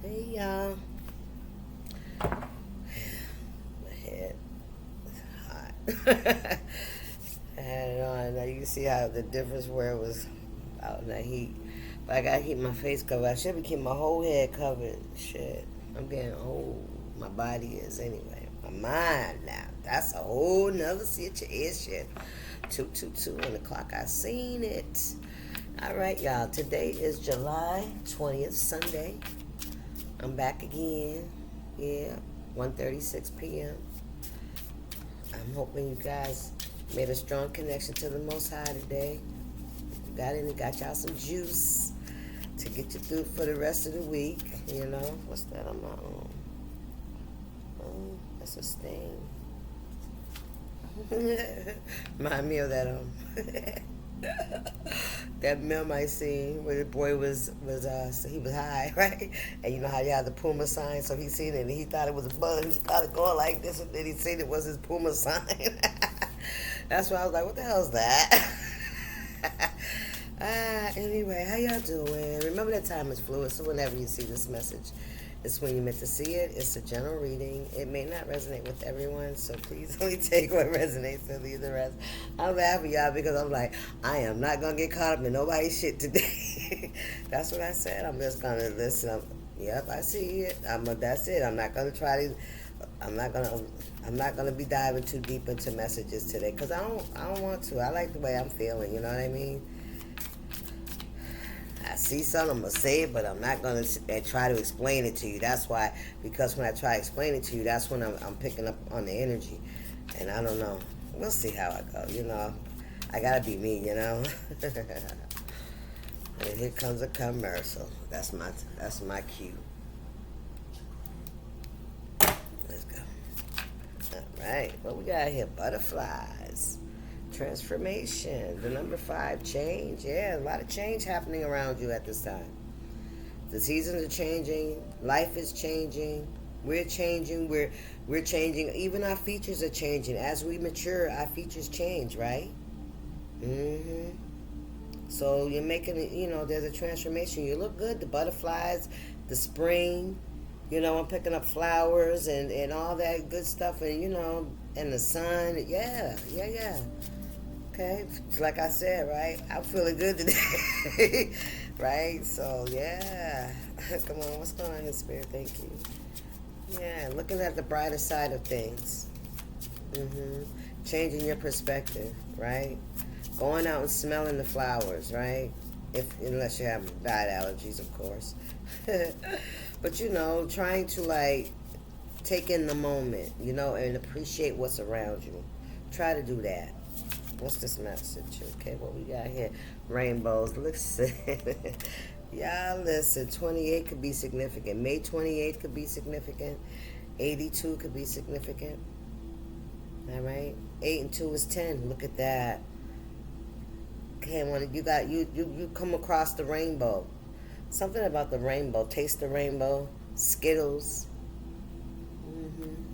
Hey y'all, my head is hot. I had it on. Now you can see how the difference where it was out in the heat. But I gotta keep my face covered. I should be keeping my whole head covered. Shit, I'm getting old. My body is anyway. My mind now. That's a whole nother situation. 222 on the clock. I seen it. All right, y'all. Today is July 20th, Sunday. I'm back again. Yeah, 1:36 p.m. I'm hoping you guys made a strong connection to the Most High today. Got y'all some juice to get you through for the rest of the week. You know, what's that on my own? Oh, that's a stain. Remind me of that that film I seen where the boy was so he was high, right? And you know how you have the Puma sign, so he seen it and he thought it was a bug. He started going like this, and then he seen it was his Puma sign. That's why I was like, "What the hell is that?" Anyway, how y'all doing? Remember that time is fluid, so whenever you see this message, it's when you meant to see it. It's a general reading. It may not resonate with everyone, so please only take what resonates and leave the rest. I'm laughing, y'all, because I'm like, I am not going to get caught up in nobody's shit today. That's what I said. I'm just going to listen. Yep, I see it. That's it. I'm not going to try to... I'm not gonna be diving too deep into messages today because I don't want to. I like the way I'm feeling. You know what I mean? I see something, I'm gonna say it, but I'm not gonna try to explain it to you. That's why, because when I try to explain it to you, that's when I'm picking up on the energy, and I don't know. We'll see how I go. You know, I gotta be me. You know. And here comes a commercial. That's my cue. Let's go. All right, what we got here? Butterflies. Transformation. The number 5, change. Yeah, a lot of change happening around you at this time. The seasons are changing. Life is changing. We're changing. We're changing. Even our features are changing. As we mature, our features change, right? Mm-hmm. So you're making it, there's a transformation. You look good. The butterflies, the spring. I'm picking up flowers and all that good stuff. And the sun. Yeah, yeah, yeah. Okay, like I said, right? I'm feeling good today, right? So yeah, come on, what's going on in spirit? Thank you. Yeah, looking at the brighter side of things. Changing your perspective, right? Going out and smelling the flowers, right? Unless you have bad allergies, of course. But trying to take in the moment, and appreciate what's around you. Try to do that. What's this message? Okay, what we got here? Rainbows. Listen. Y'all listen. 28 could be significant. May 28th could be significant. 82 could be significant. All right. 8 and 2 is 10. Look at that. Okay, when you come across the rainbow. Something about the rainbow. Taste the rainbow. Skittles.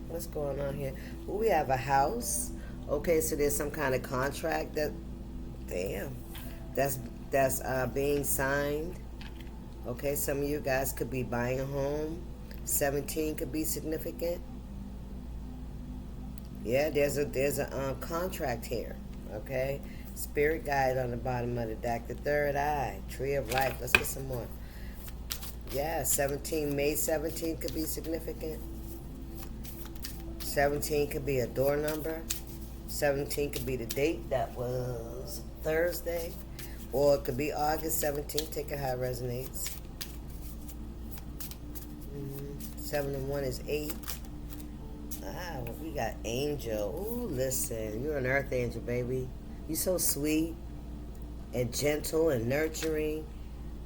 What's going on here? Well, we have a house. Okay, so there's some kind of contract that's being signed. Okay, some of you guys could be buying a home. 17 could be significant. Yeah, there's a contract here. Okay, spirit guide on the bottom of the deck. The third eye, tree of life. Let's get some more. Yeah, 17. May 17 could be significant. 17 could be a door number. 17 could be the date. That was Thursday. Or it could be August 17th. Take it how it resonates. 7 and 1 is 8. Well, we got angel. Ooh, listen. You're an earth angel, baby. You're so sweet and gentle and nurturing.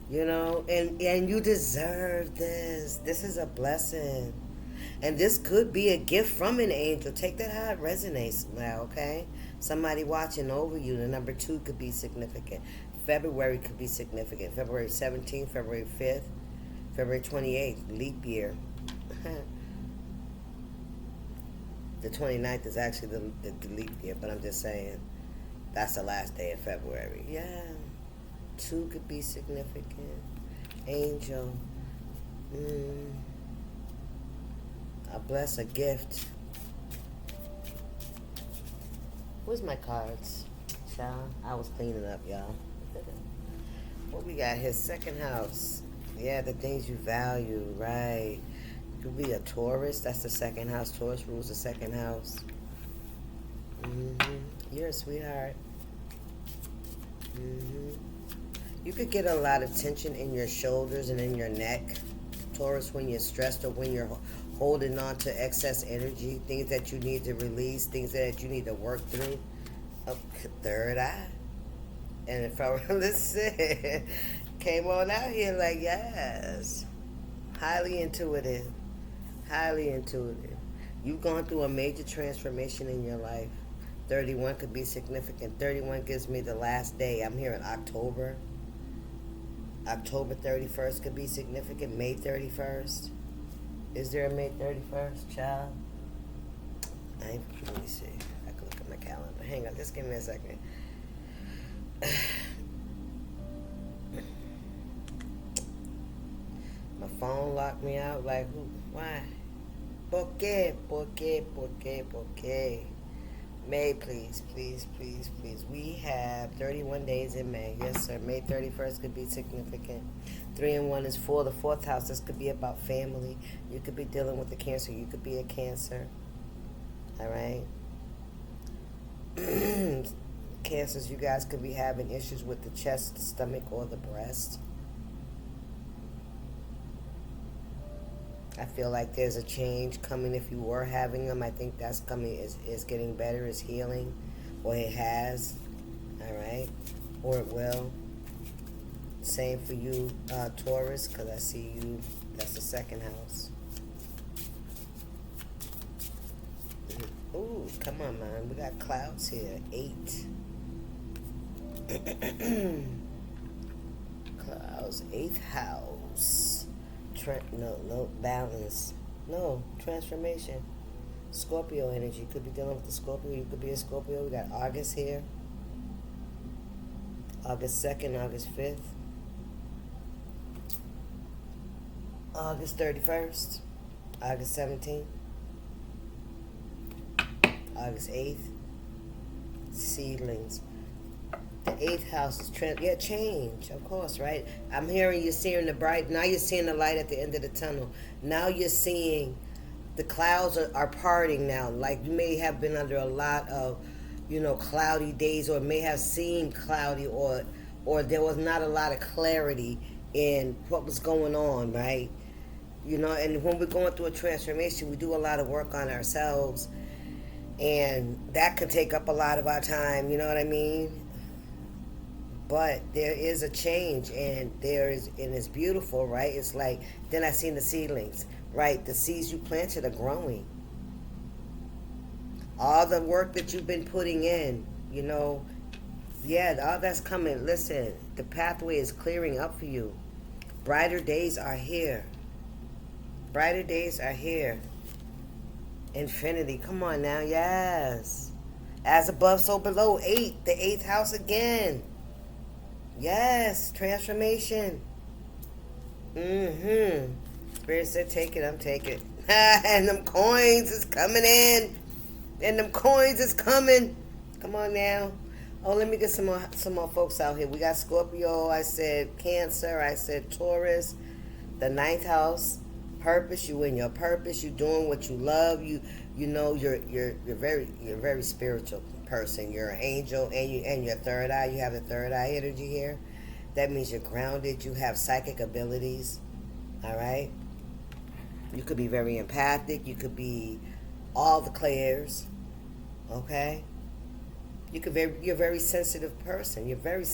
And you deserve this. This is a blessing. And this could be a gift from an angel. Take that how it resonates now, okay? Somebody watching over you. The number 2 could be significant. February could be significant. February 17th, February 5th, February 28th, leap year. The 29th is actually the leap year, but I'm just saying that's the last day of February. Yeah. 2 could be significant. Angel. Mm, a bless, a gift. Where's my cards? Child, I was cleaning up, y'all. What we got here? Second house. Yeah, the things you value, right. Could be a Taurus. That's the second house. Taurus rules the second house. You're a sweetheart. You could get a lot of tension in your shoulders and in your neck, Taurus, when you're stressed or when you're holding on to excess energy, things that you need to release, things that you need to work through. Oh, third eye. And if I were listen, came on out here like, yes. Highly intuitive. Highly intuitive. You've gone through a major transformation in your life. 31 could be significant. 31 gives me the last day. I'm here in October. October 31st could be significant. May 31st. Is there a May 31st, child? Let me see. I can look at my calendar. Hang on, just give me a second. My phone locked me out. Like, who? Why? ¿Por qué? ¿Por qué? ¿Por qué? ¿Por qué? May, please, please, please, please. We have 31 days in May. Yes, sir. May 31st could be significant. 3 and 1 is 4. The fourth house, this could be about family. You could be dealing with a Cancer. You could be a Cancer. All right? Cancers, you guys could be having issues with the chest, the stomach, or the breast. I feel like there's a change coming if you were having them. I think that's coming, is getting better, is healing, or it has, all right, or it will. Same for you, Taurus, because I see you, that's the second house. Ooh, come on, man, we got clouds here, 8. Clouds, 8th house. No, balance. No, transformation. Scorpio energy. Could be dealing with the Scorpio. You could be a Scorpio. We got August here. August 2nd, August 5th. August 31st. August 17th. August 8th. Seedlings. The 8th house is change, of course, right? I'm hearing you're seeing the bright. Now you're seeing the light at the end of the tunnel. Now you're seeing the clouds are parting now. Like you may have been under a lot of, cloudy days, or may have seemed cloudy, or there was not a lot of clarity in what was going on, right? And when we're going through a transformation, we do a lot of work on ourselves, and that can take up a lot of our time. You know what I mean? But there is a change, and it's beautiful, right? It's like, then I seen the seedlings, right? The seeds you planted are growing. All the work that you've been putting in, all that's coming. Listen, the pathway is clearing up for you. Brighter days are here. Brighter days are here. Infinity, come on now, yes. As above, so below. 8, the 8th house again. Yes, transformation. Spirit said, take it, I'm taking it. And them coins is coming in. And them coins is coming. Come on now. Oh, let me get some more folks out here. We got Scorpio, I said Cancer, I said Taurus, the 9th house, purpose. You in your purpose, you doing what you love, you're very spiritual person. You're an angel, and your third eye. You have the third eye energy here. That means you're grounded. You have psychic abilities. All right. You could be very empathic. You could be all the clairs. Okay. You're a very sensitive person. You're very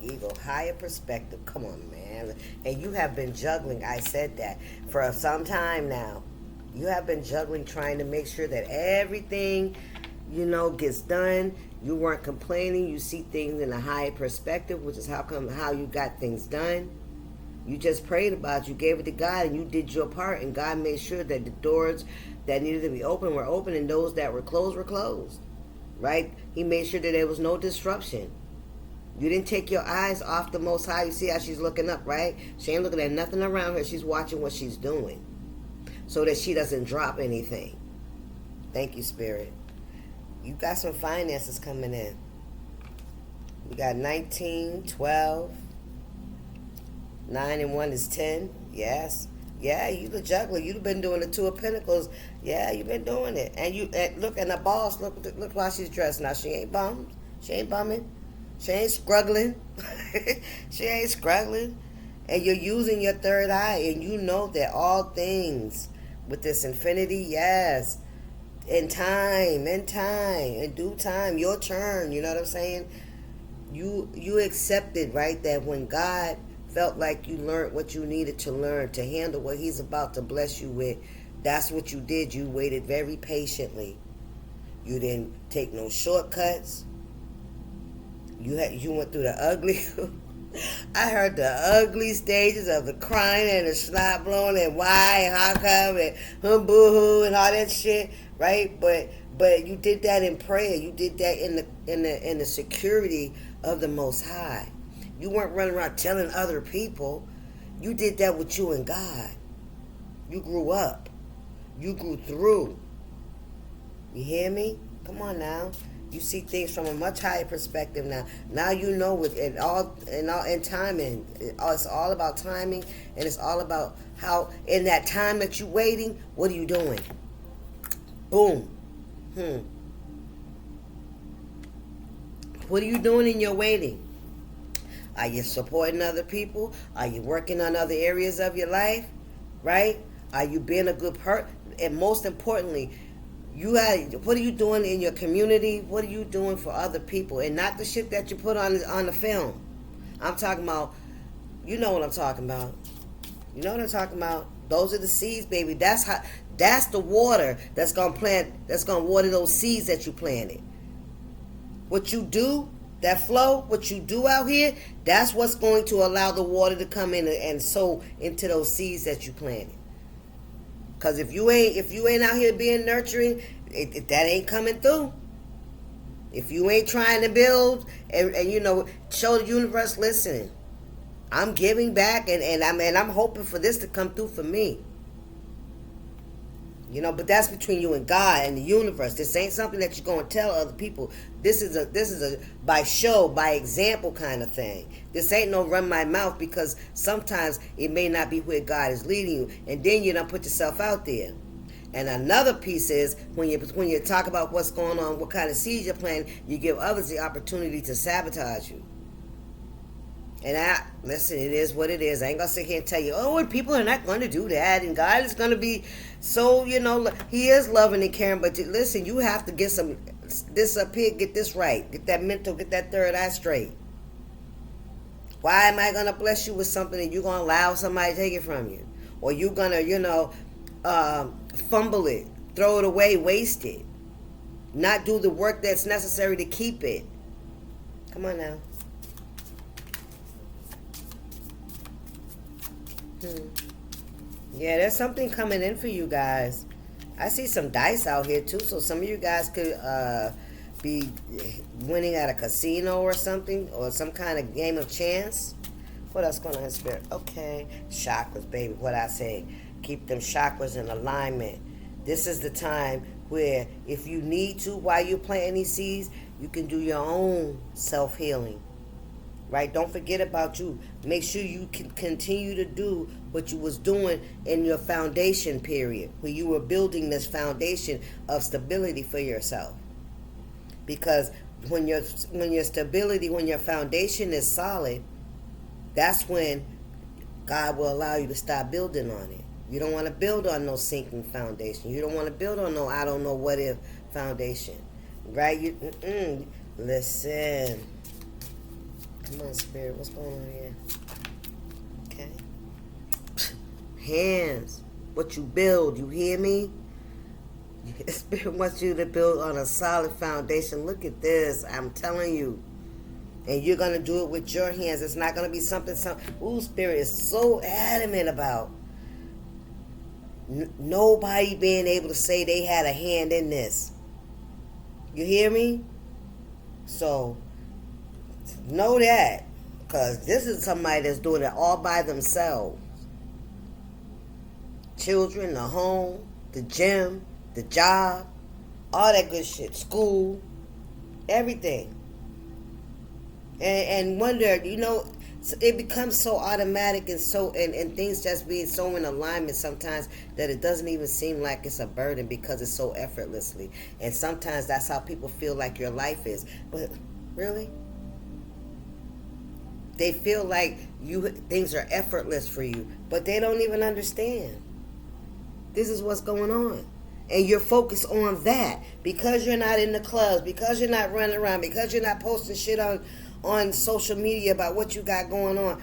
ego, higher perspective. Come on, man. And you have been juggling. I said that for some time now. You have been juggling, trying to make sure that everything gets done. You weren't complaining. You see things in a higher perspective, which is how you got things done. You just prayed about it. You gave it to God, and you did your part, and God made sure that the doors that needed to be open were open, and those that were closed, right? He made sure that there was no disruption. You didn't take your eyes off the Most High. You see how she's looking up, right? She ain't looking at nothing around her. She's watching what she's doing so that she doesn't drop anything. Thank you, Spirit. You got some finances coming in. We got 19, 12. 9 and 1 is 10. Yes. Yeah, you the juggler. You've been doing the 2 of Pentacles. Yeah, you've been doing it. And look, and the boss, look how she's dressed now. She ain't bummed. She ain't bumming. She ain't struggling. She ain't struggling. And you're using your third eye, and you know that all things with this infinity, yes, in due time, your turn. You know what I'm saying? You accepted, right, that when God felt like you learned what you needed to learn to handle what he's about to bless you with, that's what you did. You waited very patiently. You didn't take no shortcuts. You went through the ugly I heard the ugly stages of the crying and the snot blowing and why and how come and boo-hoo and all that shit, right? But you did that in prayer. You did that in the security of the Most High. You weren't running around telling other people. You did that with you and God. You grew up. You grew through. You hear me? Come on now. You see things from a much higher perspective now. Now you know with it all in timing. It's all about timing, and it's all about how in that time that you're waiting, what are you doing? Boom. What are you doing in your waiting? Are you supporting other people? Are you working on other areas of your life? Right? Are you being a good person? And most importantly, what are you doing in your community? What are you doing for other people? And not the shit that you put on the film. I'm talking about, you know what I'm talking about. You know what I'm talking about? Those are the seeds, baby. That's the water that's gonna water those seeds that you planted. What you do, that flow, what you do out here, that's what's going to allow the water to come in and sow into those seeds that you planted. Because if you ain't out here being nurturing, that ain't coming through. If you ain't trying to build and show the universe, listen, I'm giving back and I'm hoping for this to come through for me. But that's between you and God and the universe. This ain't something that you're going to tell other people. This is a by show, by example kind of thing. This ain't no run my mouth, because sometimes it may not be where God is leading you, and then you don't put yourself out there. And another piece is when you talk about what's going on, what kind of seeds you're planting, you give others the opportunity to sabotage you. And listen, it is what it is. I ain't gonna sit here and tell you, and people are not going to do that, and God is gonna be so, he is loving and caring. But listen, you have to get this up here, get this right, get that mental, get that third eye straight. Why am I gonna bless you with something and you're gonna allow somebody to take it from you, or you're gonna, fumble it, throw it away, waste it, not do the work that's necessary to keep it? Come on now. Yeah, there's something coming in for you guys. I see some dice out here too, so some of you guys could be winning at a casino or something, or some kind of game of chance. What else going on in Spirit? Okay, chakras, baby. What I say, keep them chakras in alignment. This is the time where if you need to, while you're planting these seeds, you can do your own self-healing. Right? Don't forget about you. Make sure you can continue to do what you was doing in your foundation period, where you were building this foundation of stability for yourself. Because when your foundation is solid, that's when God will allow you to start building on it. You don't want to build on no sinking foundation. You don't want to build on no I don't know what if foundation. Right? Listen. Come on, Spirit. What's going on here? Okay. Hands. What you build. You hear me? Spirit wants you to build on a solid foundation. Look at this. I'm telling you. And you're going to do it with your hands. It's not going to be something Spirit is so adamant about. Nobody being able to say they had a hand in this. You hear me? So Know that. Because this is somebody that's doing it all by themselves. Children, the home, the gym, the job, all that good shit. School, everything. And wonder, it becomes so automatic and things just being so in alignment sometimes that it doesn't even seem like it's a burden because it's so effortlessly. And sometimes that's how people feel like your life is. But really? They feel like things are effortless for you, but they don't even understand. This is what's going on. And you're focused on that because you're not in the clubs, because you're not running around, because you're not posting shit on social media about what you got going on.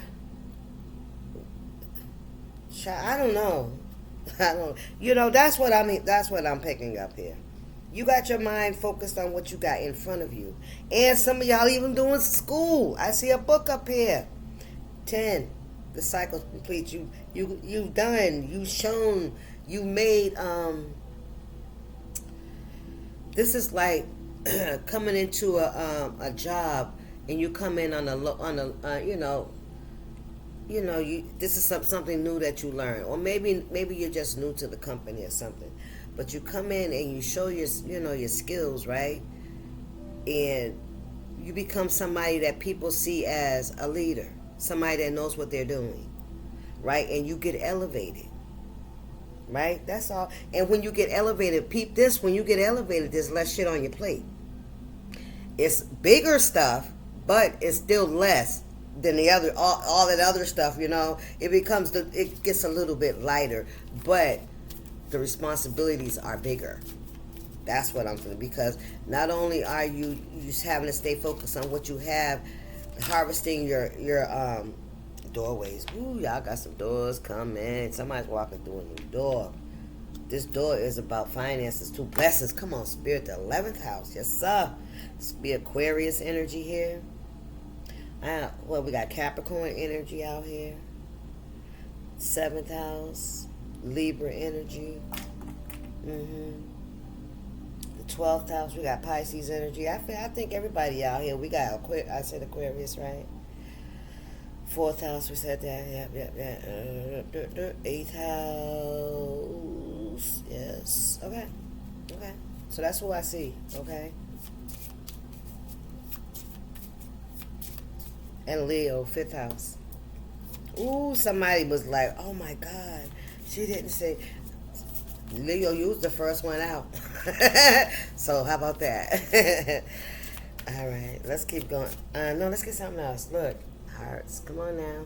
I don't know. That's what I mean. That's what I'm picking up here. You got your mind focused on what you got in front of you. And some of y'all even doing school. I see a book up here. 10. The cycle's complete. You've done. You've shown. You made. This is like coming into a job, and you come in on this is something new that you learn, or maybe you're just new to the company or something, but you come in and you show your skills, right? And you become somebody that people see as a leader, somebody that knows what they're doing, right? And you get elevated, right? That's all. And when you get elevated, peep this, when you get elevated, there's less shit on your plate. It's bigger stuff, but it's still less than the other, all that other stuff, it gets a little bit lighter, but the responsibilities are bigger. That's what I'm feeling, because not only are you just having to stay focused on what you have, harvesting your doorways. Ooh, y'all got some doors coming. Somebody's walking through a new door. This door is about finances, 2 blessings. Come on, Spirit, the 11th house. Yes, sir. This be Aquarius energy here. We got Capricorn energy out here. 7th house. Libra energy. The 12th house, we got Pisces energy. I think everybody out here, we got I said Aquarius, right? 4th house, we said that. Yep. 8th house. Yes. Okay. So that's who I see. Okay. And Leo, 5th house. Ooh, somebody was like, oh my God, she didn't say. Leo, you was the first one out. So how about that? All right, let's keep going. No, let's get something else. Look, hearts, come on now.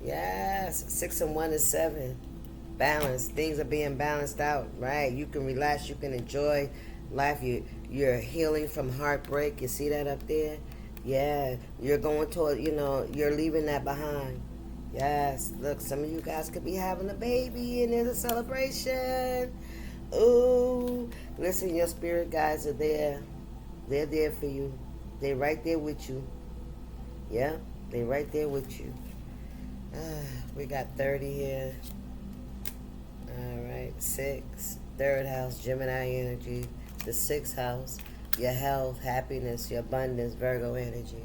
Yes, 6 and 1 is 7. Balance. Things are being balanced out, right? You can relax. You can enjoy life. You're healing from heartbreak. You see that up there? Yeah, you're going toward, you're leaving that behind. Yes, look, some of you guys could be having a baby and there's a celebration. Ooh, listen, your spirit guides are there. They're there for you. They're right there with you. Yeah, they're right there with you. We got 30 here. All right, 6, 3rd house, Gemini energy. The 6th house, your health, happiness, your abundance, Virgo energy.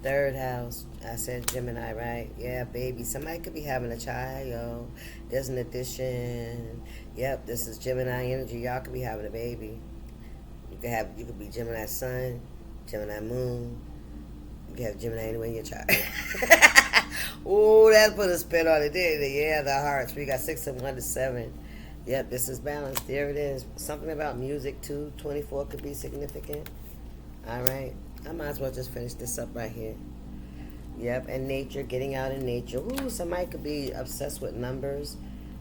3rd house, I said Gemini, right? Yeah, baby. Somebody could be having a child. There's an addition. Yep, this is Gemini energy. Y'all could be having a baby. You could be Gemini sun, Gemini moon. You can have Gemini anywhere in your chart. Ooh, that put a spin on it, didn't it? Yeah, the hearts. We got 6 and 1 to 7. Yep, this is balance. There it is. Something about music, too. 24 could be significant. All right. I might as well just finish this up right here. Yep, and nature, getting out in nature. Ooh, somebody could be obsessed with numbers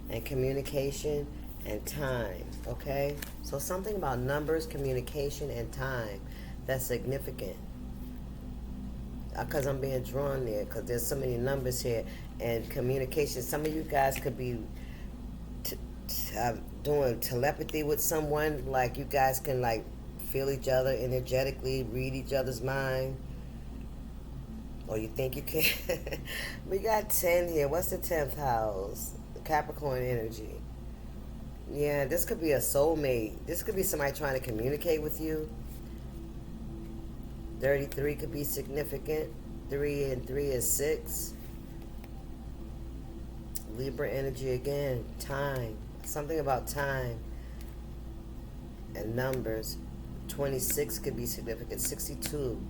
and communication and time, okay? So something about numbers, communication, and time that's significant. Because I'm being drawn there, because there's so many numbers here. And communication, some of you guys could be doing telepathy with someone, like you guys can like feel each other energetically, read each other's mind, or you think you can. We got 10 here. What's the 10th house? The Capricorn energy. Yeah, this could be a soulmate. This could be somebody trying to communicate with you. 33 could be significant. 3 and 3 is 6. Libra energy again. Time. Something about time and numbers. 26 could be significant. 62.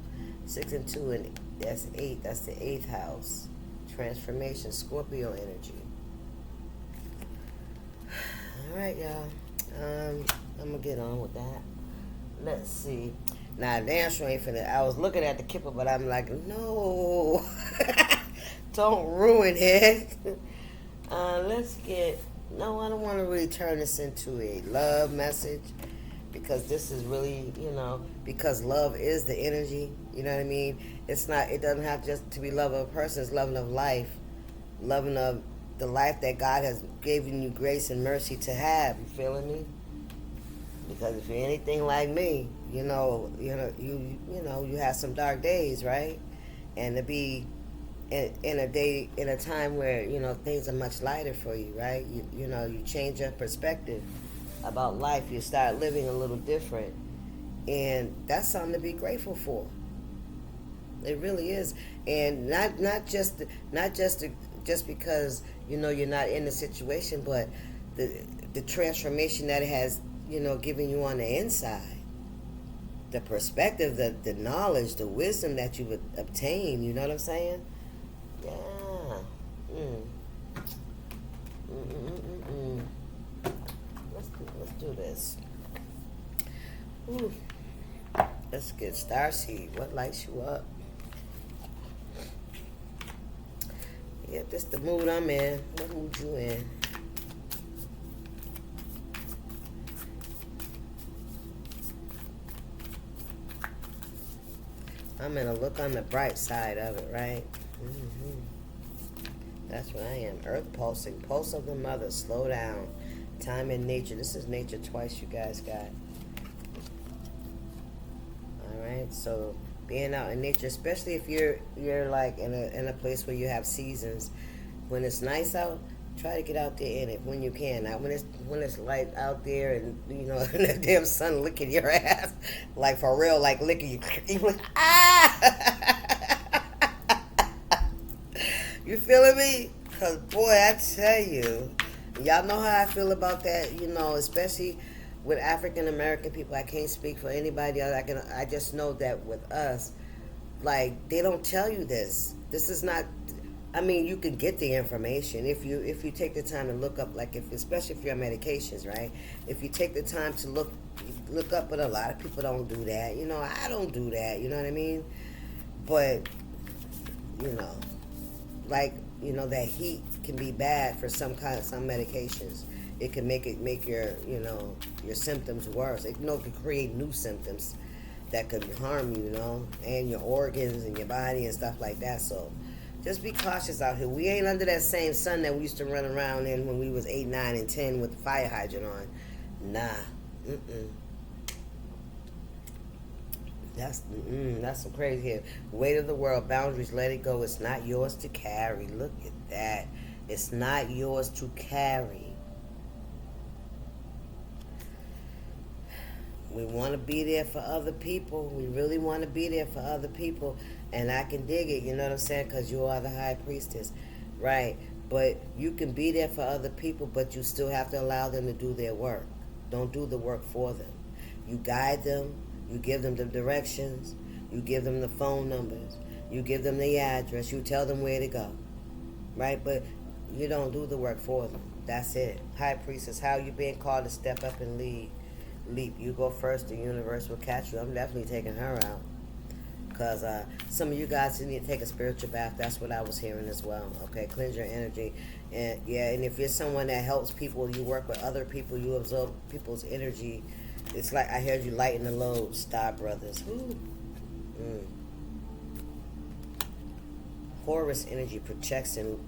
6 and 2, and that's 8. That's the 8th house. Transformation. Scorpio energy. All right, y'all. I'm going to get on with that. Let's see. Now, damn sure ain't finna. I was looking at the Kipper, but I'm like, no. Don't ruin it. Let's get. No, I don't want to really turn this into a love message, because this is really, because love is the energy. You know what I mean? It's not. It doesn't have just to be love of a person. It's loving of life, loving of the life that God has given you grace and mercy to have. You feeling me? Because if you're anything like me, you have some dark days, right? And to be in a time where things are much lighter for you, right? You change your perspective about life. You start living a little different, and that's something to be grateful for. It really is, and not just because you're not in the situation, but the transformation that it has given you on the inside, the perspective, the knowledge, the wisdom that you've obtained. You know what I'm saying? Yeah. Let's do this. Ooh. Let's get Starseed. What lights you up? Yep, this the mood I'm in. What mood you in? I'm gonna look on the bright side of it, right? That's what I am. Earth pulsing. Pulse of the mother. Slow down. Time in nature. This is nature twice you guys got. Alright, so being out in nature, especially if you're like in a place where you have seasons. When it's nice out, try to get out there in it when you can. Now, when it's light out there and and the damn sun licking your ass, like for real, like licking you, you're like, ah! You feeling me? Cause boy, I tell you, y'all know how I feel about that. Especially with African American people. I can't speak for anybody else. I just know that with us, like they don't tell you this. This is not. I mean, you can get the information if you take the time to look up, like especially if you're on medications, right? If you take the time to look up, but a lot of people don't do that. I don't do that. You know what I mean? But that heat can be bad for some medications. It can make your your symptoms worse. It can create new symptoms that could harm you, and your organs and your body and stuff like that. So just be cautious out here. We ain't under that same sun that we used to run around in when we was 8, 9, and 10 with the fire hydrant on. Nah. That's some crazy here. Weight of the world, boundaries, let it go. It's not yours to carry. Look at that. It's not yours to carry. We want to be there for other people. We really want to be there for other people. And I can dig it, you know what I'm saying? Because you are the high priestess. Right. But you can be there for other people, but you still have to allow them to do their work. Don't do the work for them. You guide them. You give them the directions. You give them the phone numbers. You give them the address. You tell them where to go. Right? But you don't do the work for them. That's it. High priestess, how you being called to step up and lead? Leap. You go first. The universe will catch you. I'm definitely taking her out. Because some of you guys need to take a spiritual bath. That's what I was hearing as well. Okay, cleanse your energy. And if you're someone that helps people, you work with other people, you absorb people's energy. It's like I heard you lighten the load, Star Brothers. Horus energy, protection,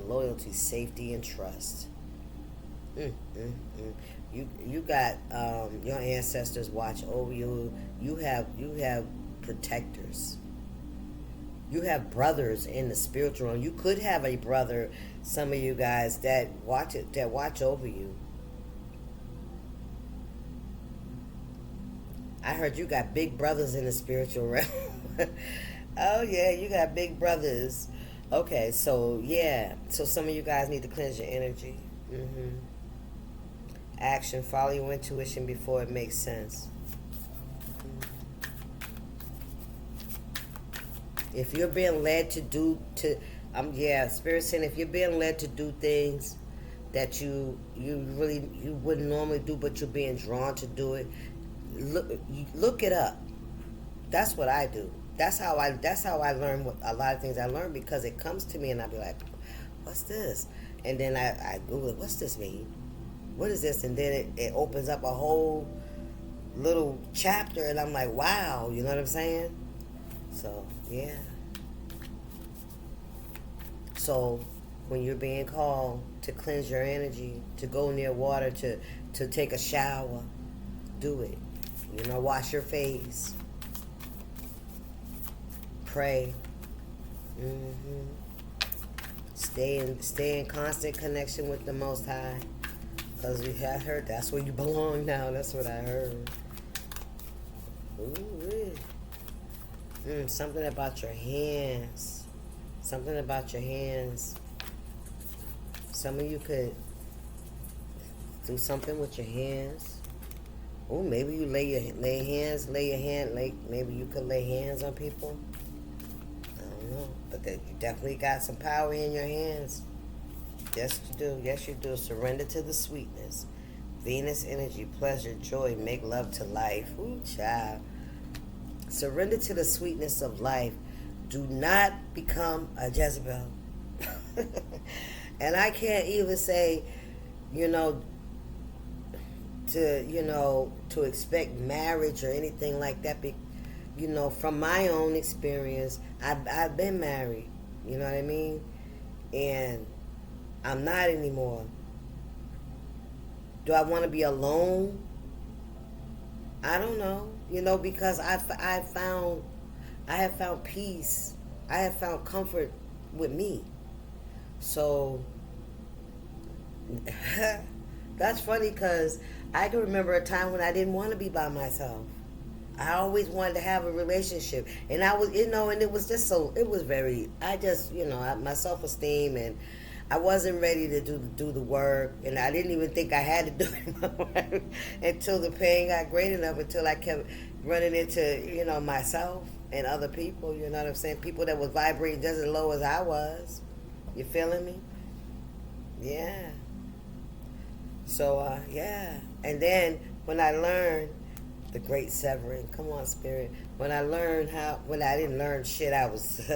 loyalty, safety, and trust. You got your ancestors watch over you. You have protectors. You have brothers in the spiritual realm. You could have a brother, some of you guys that watch over you. I heard you got big brothers in the spiritual realm. Oh yeah, you got big brothers. Okay, so yeah, so some of you guys need to cleanse your energy. Action, follow your intuition before it makes sense. If you're being led Spirit saying if you're being led to do things that you wouldn't normally do, but you're being drawn to do it, look it up. That's what I do. That's how I learn what a lot of things I learn, because it comes to me and I be like, what's this? And then I Google it, what's this mean? What is this? And then it opens up a whole little chapter and I'm like, wow, you know what I'm saying? So yeah. So when you're being called to cleanse your energy, to go near water, to take a shower, do it. Wash your face. Pray. Stay in constant connection with the Most High, because I heard that's where you belong now. That's what I heard. Ooh, something about your hands. Something about your hands. Some of you could do something with your hands. Oh, maybe you maybe you could lay hands on people. I don't know, but you definitely got some power in your hands. Yes, you do. Yes, you do. Surrender to the sweetness. Venus energy, pleasure, joy, make love to life. Ooh, child. Surrender to the sweetness of life. Do not become a Jezebel. And I can't even say, to expect marriage or anything like that. From my own experience, I've been married. You know what I mean? And I'm not anymore. Do I want to be alone? I don't know. Because I have found peace. I have found comfort with me. So that's funny, because I can remember a time when I didn't want to be by myself. I always wanted to have a relationship, and I was, and it was just it was very, my self-esteem, and I wasn't ready to do the work, and I didn't even think I had to do it until the pain got great enough, until I kept running into, myself and other people, you know what I'm saying? People that was vibrating just as low as I was. You feeling me? Yeah. So, yeah. And then when I learned the great severing, come on, Spirit. When I didn't learn shit, I was,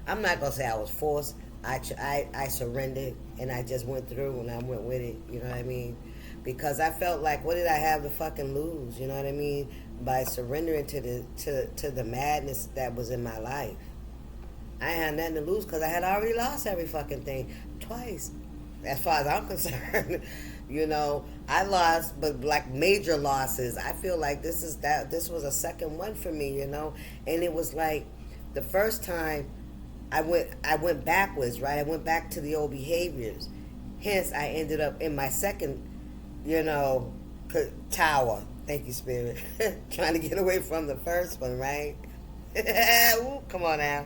I'm not going to say I was forced. I surrendered, and I just went through, and I went with it, you know what I mean? Because I felt like, what did I have to fucking lose, you know what I mean? By surrendering to the madness that was in my life. I had nothing to lose, because I had already lost every fucking thing twice, as far as I'm concerned. I lost, but like major losses. I feel like this was a second one for me, and it was like the first time I went backwards, right? I went back to the old behaviors. Hence, I ended up in my second, tower. Thank you, Spirit. Trying to get away from the first one, right? Ooh, come on now.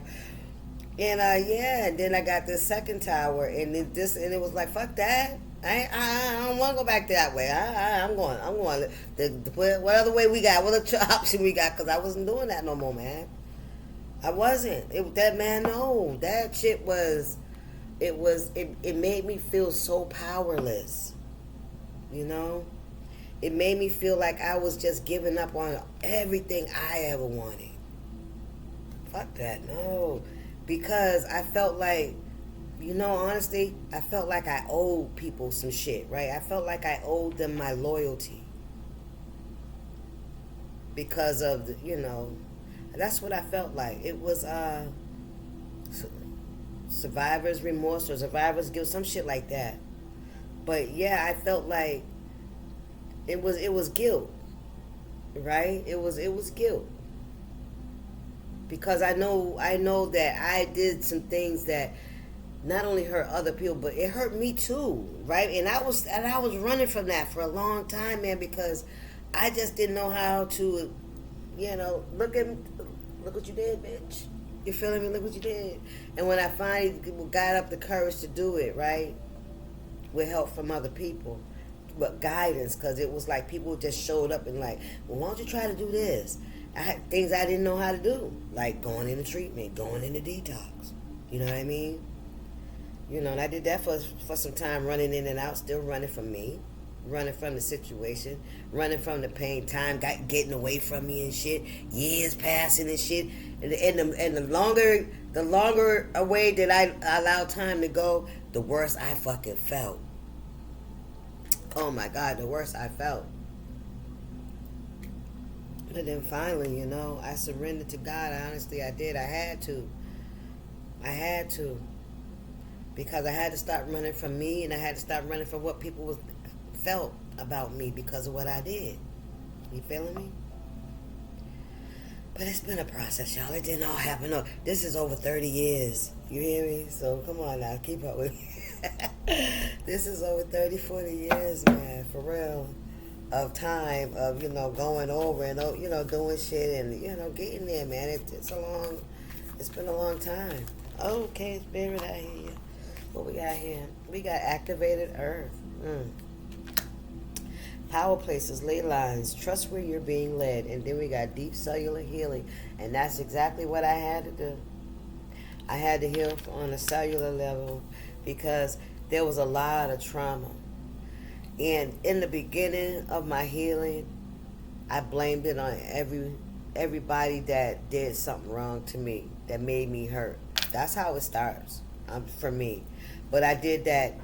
And and then I got this second tower, and it was like, fuck that. I don't want to go back that way. I'm going. What other way we got? What other option we got? Because I wasn't doing that no more, man. I wasn't. No. That shit was. It made me feel so powerless. It made me feel like I was just giving up on everything I ever wanted. Fuck that, no. Because I felt like, honestly, I felt like I owed people some shit, right? I felt like I owed them my loyalty. Because of, that's what I felt like. It was survivor's remorse or survivor's guilt, some shit like that. But yeah, I felt like it was guilt, right? It was guilt. Because I know that I did some things that not only hurt other people, but it hurt me too, right? And I was running from that for a long time, man, because I just didn't know how to look what you did, bitch. You feeling me? Look what you did. And when I finally got up the courage to do it, right, with help from other people, but guidance, because it was like people just showed up and like, well, why don't you try to do this? I had things I didn't know how to do, like going into treatment, going into detox. You know what I mean? And I did that for some time, running in and out, still running from me, running from the situation, running from the pain, time getting away from me and shit, years passing and shit, and the longer away that I allowed time to go, the worse I fucking felt. Oh my God, the worse I felt. But then finally, I surrendered to God. Honestly, I did. I had to. Because I had to stop running from me, and I had to stop running from what people felt about me because of what I did. You feeling me? But it's been a process, y'all. It didn't all happen. No, this is over 30 years. You hear me? So come on now, keep up with me. This is over 30, 40 years, man, for real, of time of, going over and, doing shit and, getting there, man. It's been a long time. Okay, Spirit, I hear you. What we got here? We got activated earth. Power places, ley lines, trust where you're being led. And then we got deep cellular healing. And that's exactly what I had to do. I had to heal on a cellular level because there was a lot of trauma. And in the beginning of my healing, I blamed it on everybody that did something wrong to me, that made me hurt. That's how it starts for me. But I did that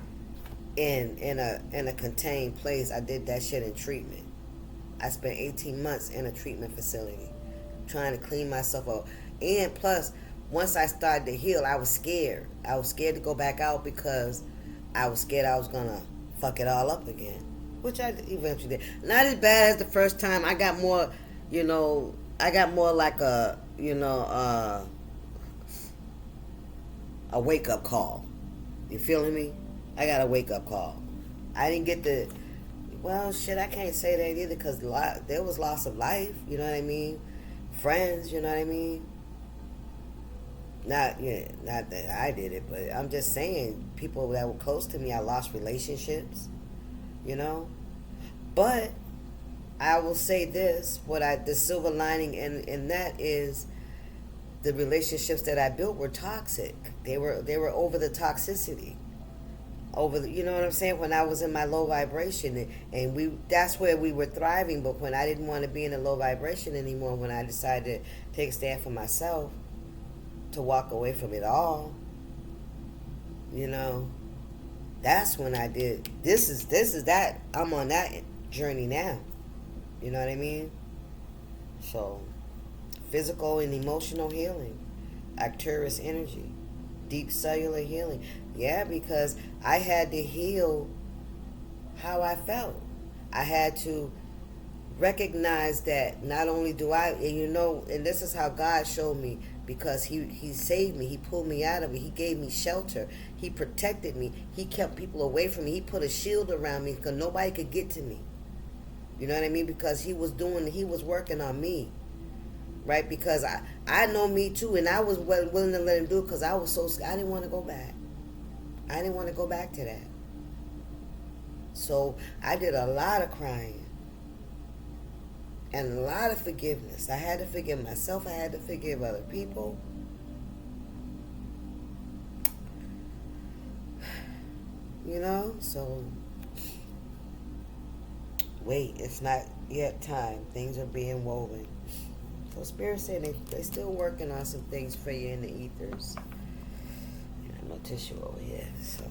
in a contained place. I did that shit in treatment. I spent 18 months in a treatment facility trying to clean myself up. And plus, once I started to heal, I was scared. I was scared to go back out because I was scared I was going to fuck it all up again, which I eventually did. Not as bad as the first time. I got more, like a wake-up call. You feeling me? I got a wake-up call. I didn't get I can't say that either because there was loss of life, you know what I mean? Friends, you know what I mean? Not that I did it, but I'm just saying, people that were close to me, I lost relationships, But I will say this, the silver lining in that is the relationships that I built were toxic. They were over the toxicity. You know what I'm saying? When I was in my low vibration, and that's where we were thriving. But when I didn't want to be in a low vibration anymore, when I decided to take a stand for myself, to walk away from it all, that's when I did. This is that. I'm on that journey now. You know what I mean? So, physical and emotional healing, Arcturus energy, deep cellular healing. Yeah, because I had to heal how I felt. I had to recognize that not only do I, and this is how God showed me, because he saved me. He pulled me out of it. He gave me shelter. He protected me. He kept people away from me. He put a shield around me because nobody could get to me. You know what I mean? Because he was working on me. Right? Because I know me too, and I was willing to let him do it because I didn't want to go back. I didn't want to go back to that. So I did a lot of crying and a lot of forgiveness. I had to forgive myself. I had to forgive other people. So wait, it's not yet time. Things are being woven. So Spirit said they're still working on some things for you in the ethers. No tissue over here. So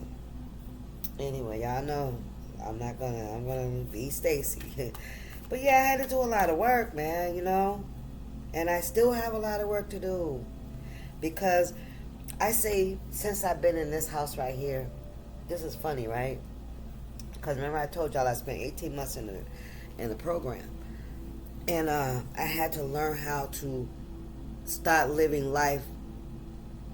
anyway, y'all know I'm gonna be Stacy. But yeah, I had to do a lot of work, man, and I still have a lot of work to do, because I say, since I've been in this house right here, this is funny, right? Because remember I told y'all I spent 18 months in the program, and I had to learn how to start living life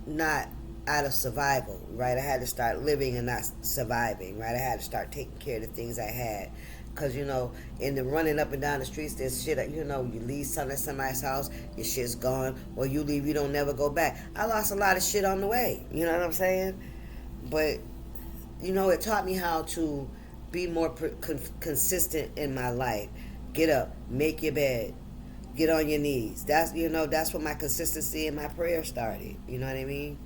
not out of survival, right? I had to start living and not surviving, right? I had to start taking care of the things I had. Because, in the running up and down the streets, there's shit, you leave something at somebody's house, your shit's gone, or you leave, you don't never go back. I lost a lot of shit on the way, you know what I'm saying? But, it taught me how to be more consistent in my life. Get up, make your bed, get on your knees. That's what my consistency in my prayer started. You know what I mean?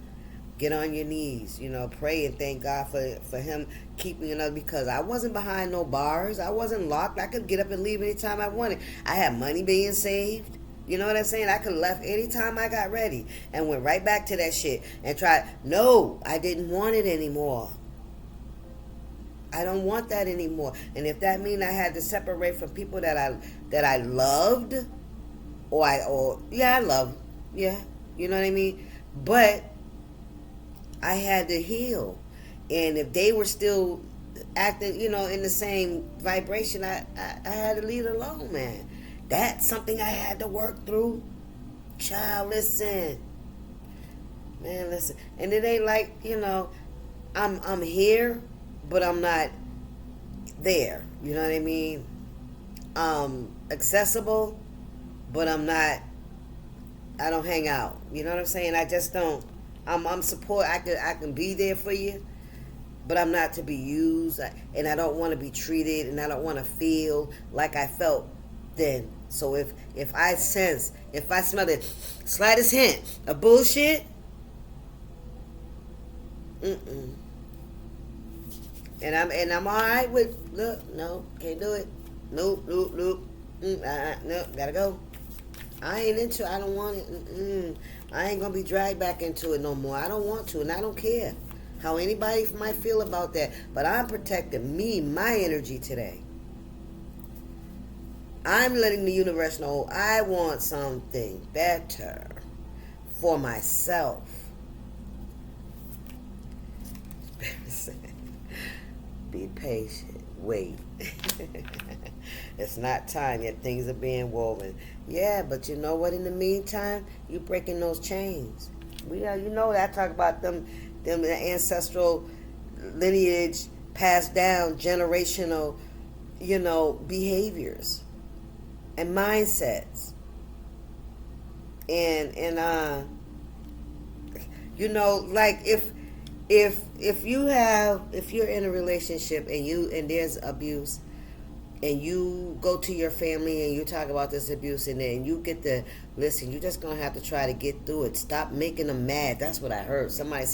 Get on your knees, pray and thank God for him keeping because I wasn't behind no bars. I wasn't locked. I could get up and leave anytime I wanted. I had money being saved. You know what I'm saying? I could have left anytime I got ready and went right back to that shit and tried. No, I didn't want it anymore. I don't want that anymore. And if that means I had to separate from people that I loved, I love, yeah, you know what I mean? But I had to heal. And if they were still acting, in the same vibration, I had to leave it alone, man. That's something I had to work through. Child, listen. Man, listen. And it ain't like, I'm here, but I'm not there. You know what I mean? Accessible, but I don't hang out. You know what I'm saying? I just don't. I'm support. I can be there for you, but I'm not to be used, and I don't want to be treated, and I don't want to feel like I felt then. So if I smell the slightest hint of bullshit, and I'm all right with no, can't do it. Nope. Nope, gotta go. I ain't into it. I don't want it. I ain't gonna be dragged back into it no more. I don't want to, and I don't care how anybody might feel about that. But I'm protecting my energy today. I'm letting the universe know I want something better for myself. Be patient. Wait. It's not time yet. Things are being woven. Yeah, but you know what? In the meantime, you breaking those chains. I talk about them ancestral lineage passed down generational, behaviors and mindsets. And like if you're in a relationship and there's abuse, and you go to your family and you talk about this abuse, and then you get to listen, you're just gonna have to try to get through it. Stop making them mad. That's what I heard. Somebody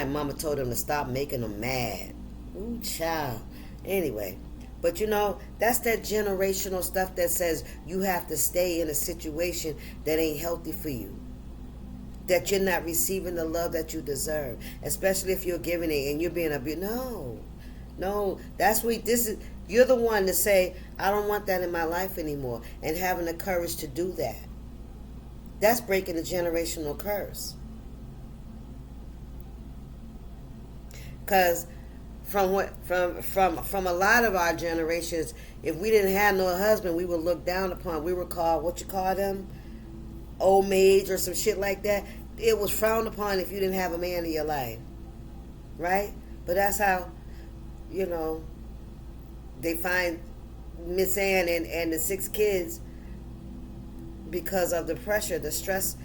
mama told them to stop making them mad. Ooh, child. Anyway, but that's that generational stuff that says you have to stay in a situation that ain't healthy for you, that you're not receiving the love that you deserve, especially if you're giving it and you're being abused. No, that's what you're the one to say, I don't want that in my life anymore, and having the courage to do that. That's breaking the generational curse. Because from a lot of our generations, if we didn't have no husband, we were looked down upon. We were called, what you call them? Old maids or some shit like that. It was frowned upon if you didn't have a man in your life. Right? But that's how, they find Miss Ann and the 6 kids because of the pressure, the stress,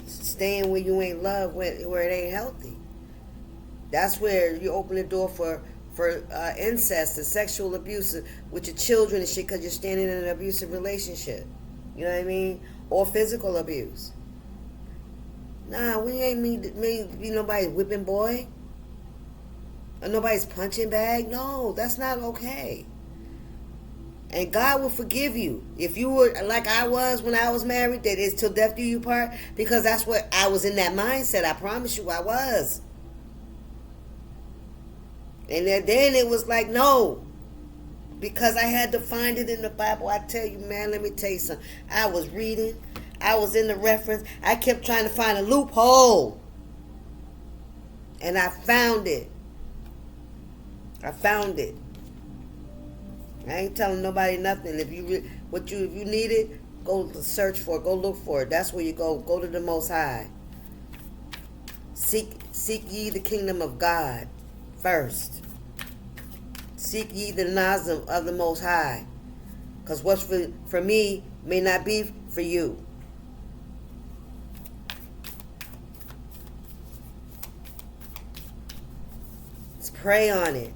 staying where you ain't loved, where it ain't healthy. That's where you open the door for incest and sexual abuse with your children and shit, because you're standing in an abusive relationship. You know what I mean? Or physical abuse. Nah, we ain't mean to be nobody's whipping boy. Or nobody's punching bag. No, that's not okay. And God will forgive you. If you were like I was when I was married, that is till death do you part, because that's what I was in that mindset. I promise you I was. And then it was like, no. Because I had to find it in the Bible. I tell you, man, let me tell you something. I was reading. I was in the reference. I kept trying to find a loophole. And I found it. I ain't telling nobody nothing. If you need it, go search for it. Go look for it. That's where you go. Go to the Most High. Seek ye the kingdom of God first. Seek ye the knowledge of the Most High. Because what's for me may not be for you. Let's pray on it.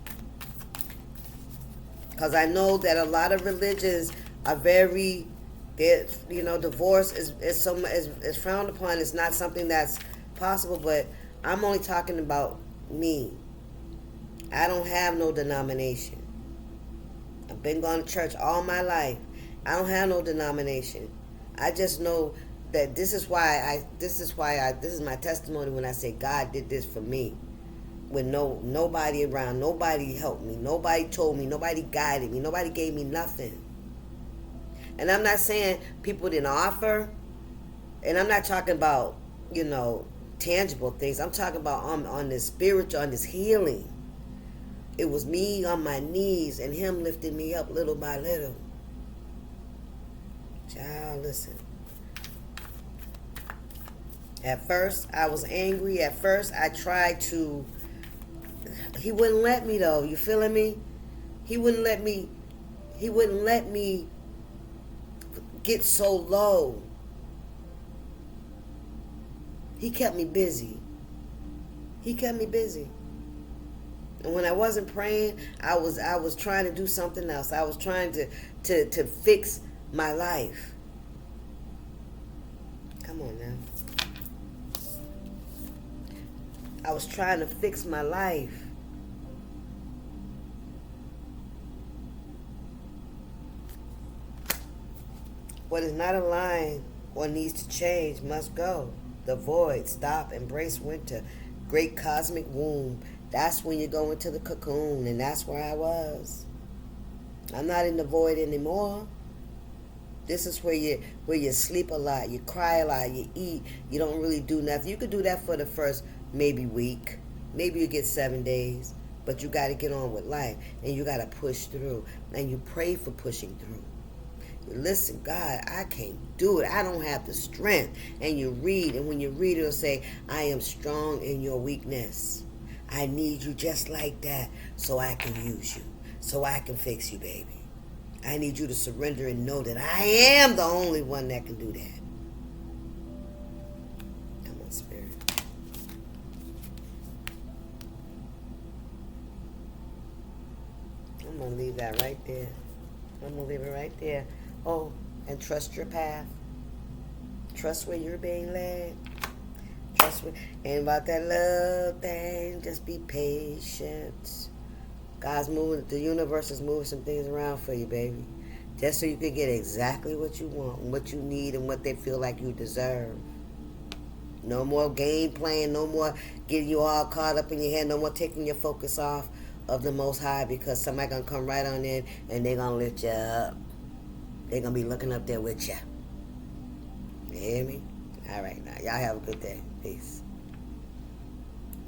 Because I know that a lot of religions are very, divorce is frowned upon. It's not something that's possible, but I'm only talking about me. I don't have no denomination. I've been going to church all my life. I don't have no denomination. I just know that this is my testimony when I say God did this for me. With nobody around, nobody helped me, nobody told me, nobody guided me, nobody gave me nothing. And I'm not saying people didn't offer, and I'm not talking about, tangible things. I'm talking about on this spiritual, on this healing. It was me on my knees and him lifting me up little by little. Child, listen. At first, I was angry. At first, I tried to... He wouldn't let me, though. You feeling me? He wouldn't let me get so low. He kept me busy. And when I wasn't praying, I was trying to do something else. I was trying to fix my life. Come on now. I was trying to fix my life. What is not aligned or needs to change must go. The void, stop, embrace winter. Great cosmic womb. That's when you go into the cocoon, and that's where I was. I'm not in the void anymore. This is where you sleep a lot, you cry a lot, you eat, you don't really do nothing. You could do that for the first maybe week. Maybe you get 7 days. But you got to get on with life, and you got to push through. And you pray for pushing through. Listen, God, I can't do it. I don't have the strength. And you read, and when you read, it'll say, I am strong in your weakness. I need you just like that so I can use you, so I can fix you, baby. I need you to surrender and know that I am the only one that can do that. Come on, Spirit. I'm going to leave that right there. I'm going to leave it right there. Oh, and trust your path. Trust where you're being led. Trust where, ain't about that love thing. Just be patient. God's moving, the universe is moving some things around for you, baby. Just so you can get exactly what you want, and what you need, and what they feel like you deserve. No more game playing, no more getting you all caught up in your head, no more taking your focus off of the Most High, because somebody gonna come right on in and they gonna lift you up. They're gonna be looking up there with you. You hear me? All right, now y'all have a good day. Peace.